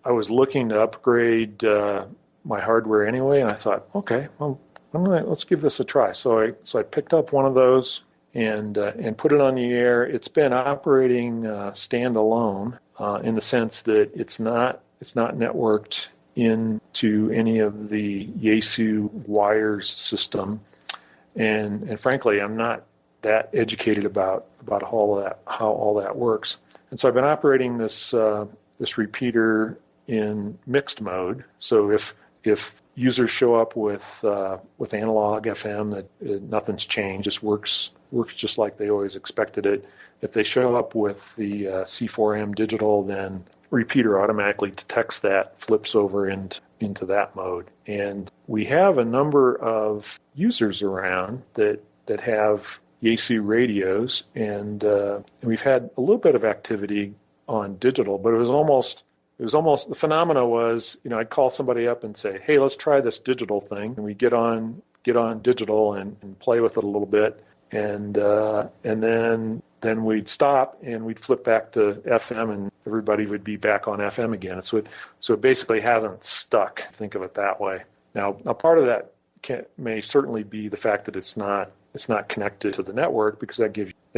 looking to upgrade my hardware anyway, and I thought, okay, well, let's give this a try. So I picked up one of those and put it on the air. It's been operating standalone in the sense that it's not networked into any of the Yaesu wires system, and frankly, I'm not that educated about how all that works. And so I've been operating this repeater in mixed mode. So if users show up with analog FM, that nothing's changed, just works just like they always expected it. If they show up with the C4M digital, then repeater automatically detects that, flips over into that mode. And we have a number of users around that have Yaesu radios, and we've had a little bit of activity on digital, but it was almost the phenomena was, I'd call somebody up and say, hey, let's try this digital thing. And we get on digital and play with it a little bit. And then we'd stop and we'd flip back to FM and everybody would be back on FM again. So it basically hasn't stuck. Think of it that way. Now part of that may certainly be the fact that it's not connected to the network, because that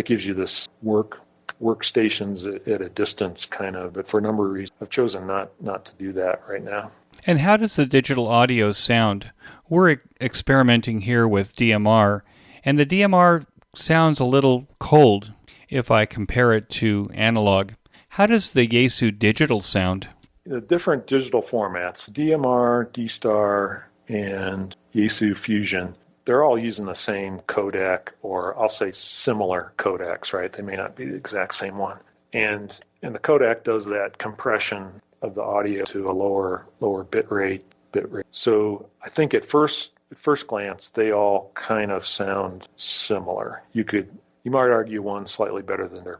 gives you this workstations at a distance kind of, but for a number of reasons I've chosen not to do that right now. And how does the digital audio sound? We're experimenting here with DMR, and the DMR sounds a little cold if I compare it to analog. How does the Yaesu digital sound? The different digital formats, DMR, D-Star, and Yaesu Fusion, they're all using the same codec, or I'll say similar codecs, right? They may not be the exact same one. And the codec does that compression of the audio to a lower bit rate. So I think at first glance, they all kind of sound similar. You might argue one slightly better than the other,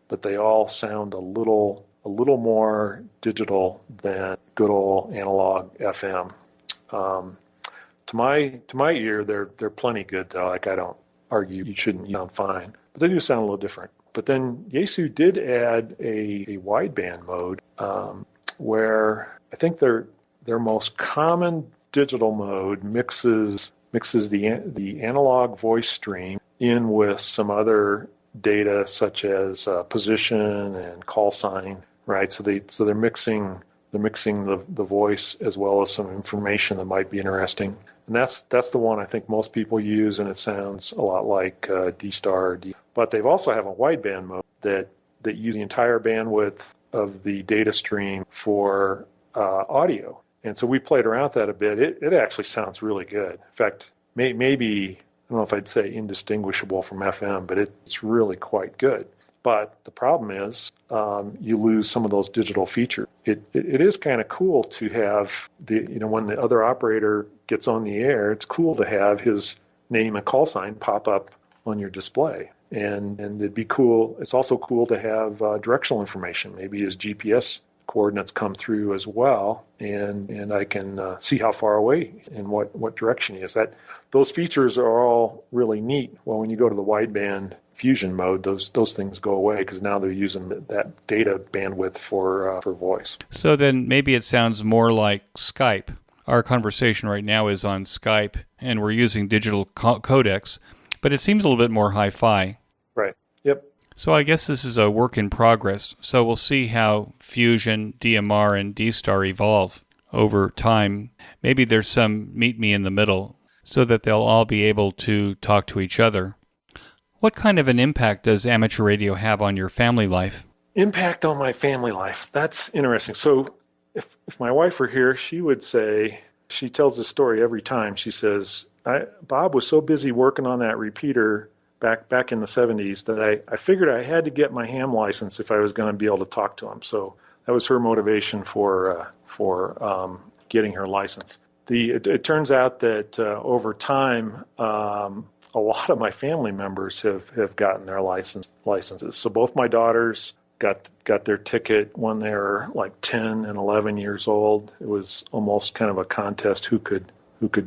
but they all sound a little more digital than good old analog FM. To my ear, they're plenty good though. Like, I don't argue you shouldn't sound fine, but they do sound a little different. But then Yaesu did add a wideband mode, where I think their most common digital mode mixes the analog voice stream in with some other data such as position and call sign, right? So they're mixing the voice as well as some information that might be interesting. And that's the one I think most people use, and it sounds a lot like D-Star. But they've also have a wideband mode that use the entire bandwidth of the data stream for audio. And so we played around with that a bit. It actually sounds really good. In fact, maybe, I don't know if I'd say indistinguishable from FM, but it's really quite good. But the problem is you lose some of those digital features. It is kind of cool to have when the other operator gets on the air, it's cool to have his name and call sign pop up on your display. And it'd be cool. It's also cool to have directional information. Maybe his GPS coordinates come through as well, and I can see how far away and what direction he is. Those features are all really neat. Well, when you go to the wideband fusion mode, those things go away because now they're using that data bandwidth for voice. So then maybe it sounds more like Skype. Our conversation right now is on Skype, and we're using digital codecs, but it seems a little bit more hi-fi. Right. Yep. So I guess this is a work in progress. So we'll see how Fusion, DMR, and D-Star evolve over time. Maybe there's some meet me in the middle so that they'll all be able to talk to each other. What kind of an impact does amateur radio have on your family life? Impact on my family life. That's interesting. So if my wife were here, she would say, she tells this story every time. She says, Bob was so busy working on that repeater back in the 70s that I figured I had to get my ham license if I was going to be able to talk to him. So that was her motivation for getting her license. It turns out that over time, a lot of my family members have gotten their licenses. So both my daughters got their ticket when they were like 10 and 11 years old. It was almost kind of a contest who could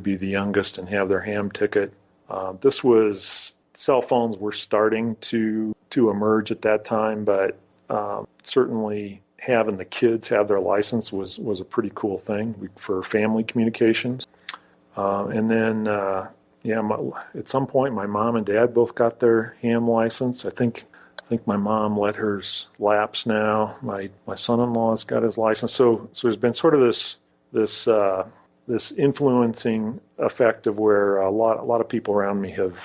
be the youngest and have their ham ticket. Cell phones were starting to emerge at that time, but certainly having the kids have their license was a pretty cool thing for family communications. And then, at some point, my mom and dad both got their ham license. I think my mom let hers lapse now. My son-in-law's got his license. So there's been sort of this influencing effect of where a lot of people around me have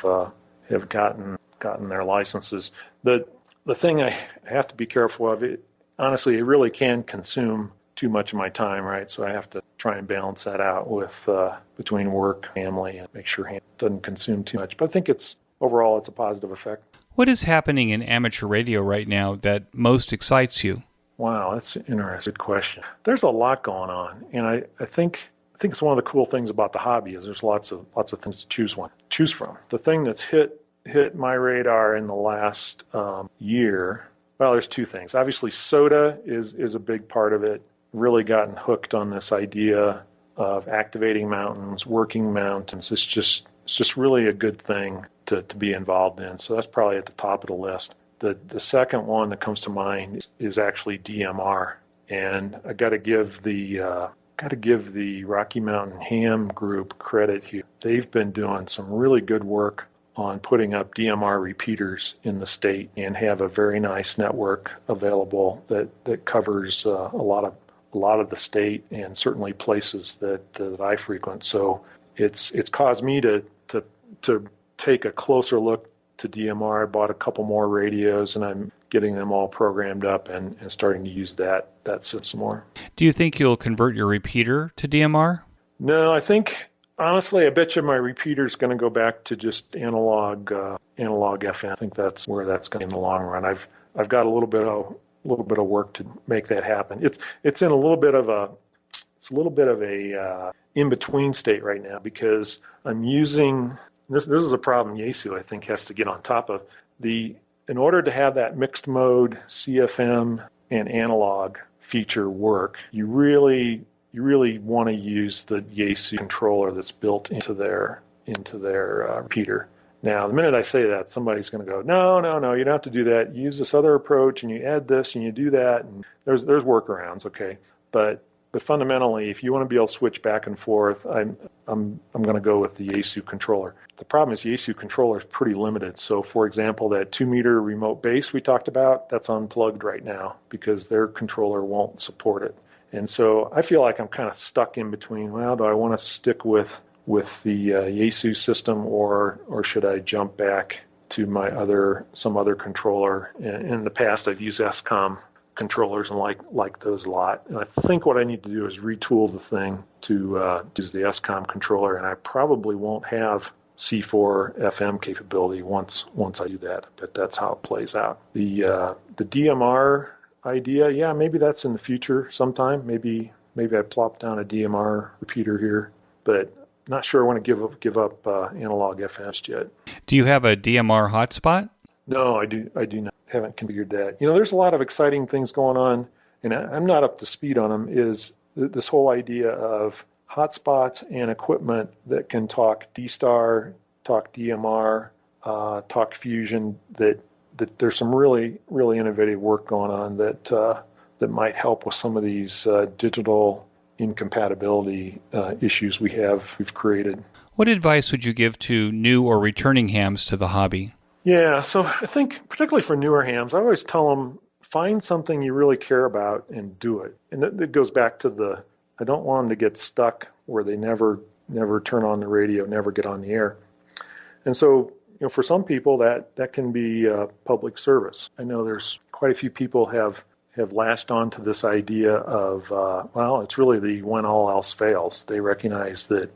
gotten their licenses. The thing I have to be careful of, honestly, it really can consume too much of my time, right? So I have to try and balance that out with between work, family, and make sure it doesn't consume too much. But I think overall it's a positive effect. What is happening in amateur radio right now that most excites you? Wow, that's an interesting question. There's a lot going on, and I think it's one of the cool things about the hobby is there's lots of things to choose from. The thing that's hit my radar in the last year, well, there's two things. Obviously, SOTA is a big part of it. Really gotten hooked on this idea of activating mountains, working mountains. It's just really a good thing to be involved in. So that's probably at the top of the list. The second one that comes to mind is actually DMR, and I got to give the Rocky Mountain Ham Group credit here. They've been doing some really good work on putting up DMR repeaters in the state and have a very nice network available that covers a lot of the state and certainly places that I frequent. So it's caused me to take a closer look to DMR. I bought a couple more radios, and I'm getting them all programmed up and starting to use that system more. Do you think you'll convert your repeater to DMR? No, I think, honestly, I bet you my repeater's going to go back to just analog FM. I think that's where that's going in the long run. I've got a little bit of work to make that happen. It's in a little bit of a in between state right now because I'm using this is a problem Yaesu I think has to get on top of. In order to have that mixed mode CFM and analog feature work, you really want to use the Yaesu controller that's built into their repeater. Now, the minute I say that, somebody's going to go, no, you don't have to do that. You use this other approach, and you add this, and you do that, and there's workarounds, okay? But fundamentally, if you want to be able to switch back and forth, I'm going to go with the Yaesu controller. The problem is the Yaesu controller is pretty limited. So, for example, that 2-meter remote base we talked about, that's unplugged right now because their controller won't support it. And so I feel like I'm kind of stuck in between. Well, do I want to stick with the Yaesu system, or should I jump back to some other controller? In the past, I've used SCOM controllers and like those a lot. And I think what I need to do is retool the thing to use the SCOM controller, and I probably won't have C4 FM capability once I do that. But that's how it plays out. The DMR idea, yeah, maybe that's in the future sometime. Maybe I plop down a DMR repeater here, but not sure I want to give up analog FM yet. Do you have a DMR hotspot? No, I do not. Haven't configured that. There's a lot of exciting things going on, and I'm not up to speed on them. Is this whole idea of hotspots and equipment that can talk D-Star, talk DMR, talk Fusion, that there's some really, really innovative work going on that might help with some of these digital incompatibility issues we've created. What advice would you give to new or returning hams to the hobby? Yeah, so I think particularly for newer hams, I always tell them, find something you really care about and do it. And that goes back to I don't want them to get stuck where they never turn on the radio, never get on the air. And so, for some people that can be public service. I know there's quite a few people have latched on to this idea of, it's really the when all else fails. They recognize that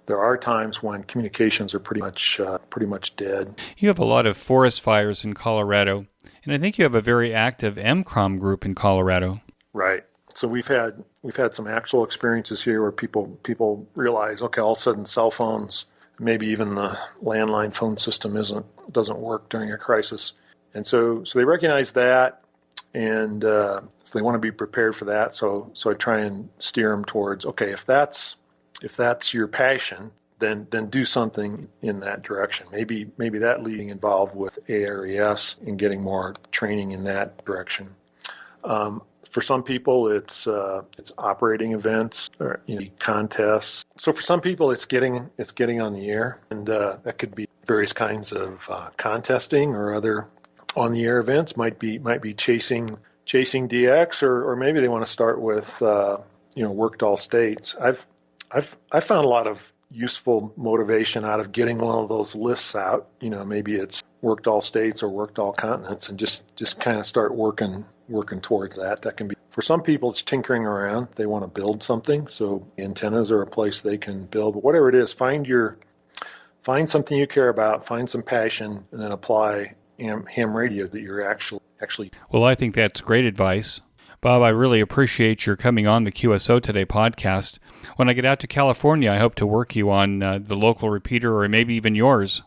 there are times when communications are pretty much dead. You have a lot of forest fires in Colorado, and I think you have a very active MCROM group in Colorado. Right. So we've had some actual experiences here where people realize, okay, all of a sudden cell phones, maybe even the landline phone system doesn't work during a crisis, and so they recognize that, and so they want to be prepared for that. So I try and steer them towards, okay, if that's your passion, then do something in that direction. Maybe that leading involved with ARES and getting more training in that direction. For some people, it's operating events or contests. So for some people, it's getting on the air, and that could be various kinds of contesting or other on the air events. Might be chasing DX, or maybe they want to start with worked all states. I've found a lot of useful motivation out of getting one of those lists out. Maybe it's worked all states or worked all continents, and just kind of start working towards that. That can be, for some people, it's tinkering around. They want to build something, so antennas are a place they can build. But whatever it is, find something you care about, find some passion, and then apply ham radio that you're actually. Well, I think that's great advice. Bob, I really appreciate your coming on the QSO Today podcast. When I get out to California, I hope to work you on the local repeater, or maybe even yours.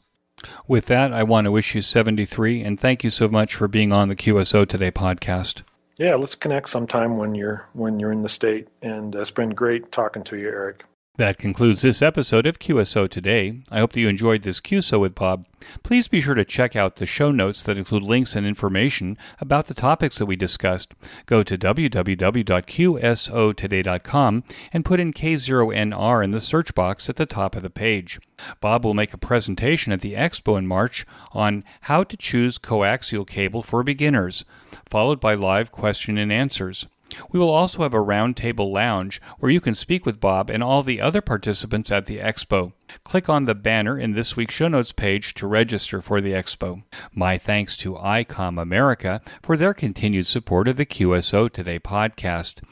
With that, I want to wish you 73, and thank you so much for being on the QSO Today podcast. Yeah, let's connect sometime when you're in the state, and it's been great talking to you, Eric. That concludes this episode of QSO Today. I hope that you enjoyed this QSO with Bob. Please be sure to check out the show notes that include links and information about the topics that we discussed. Go to www.qsotoday.com and put in K0NR in the search box at the top of the page. Bob will make a presentation at the Expo in March on how to choose coaxial cable for beginners, followed by live question and answers. We will also have a roundtable lounge where you can speak with Bob and all the other participants at the Expo. Click on the banner in this week's show notes page to register for the Expo. My thanks to ICOM America for their continued support of the QSO Today podcast.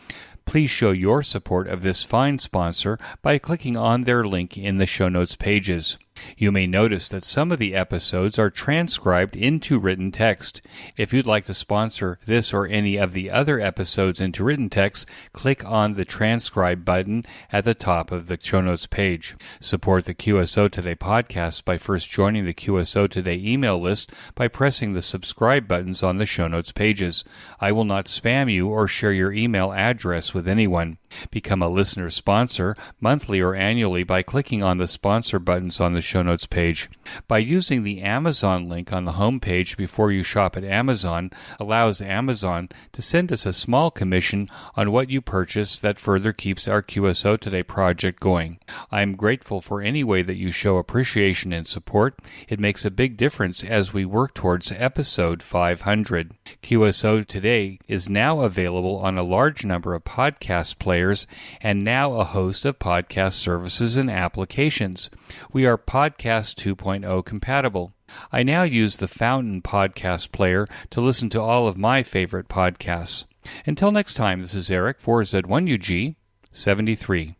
Please show your support of this fine sponsor by clicking on their link in the show notes pages. You may notice that some of the episodes are transcribed into written text. If you'd like to sponsor this or any of the other episodes into written text, click on the transcribe button at the top of the show notes page. Support the QSO Today podcast by first joining the QSO Today email list by pressing the subscribe buttons on the show notes pages. I will not spam you or share your email address with anyone. Become a listener sponsor monthly or annually by clicking on the sponsor buttons on the show notes page. By using the Amazon link on the home page before you shop at Amazon allows Amazon to send us a small commission on what you purchase that further keeps our QSO Today project going. I am grateful for any way that you show appreciation and support. It makes a big difference as we work towards episode 500. QSO Today is now available on a large number of podcast players and now a host of podcast services and applications. We are Podcast 2.0 compatible. I now use the Fountain podcast player to listen to all of my favorite podcasts. Until next time, this is Eric for Z1UG 73.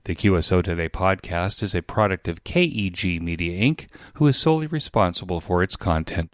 The QSO Today podcast is a product of KEG Media Inc., who is solely responsible for its content.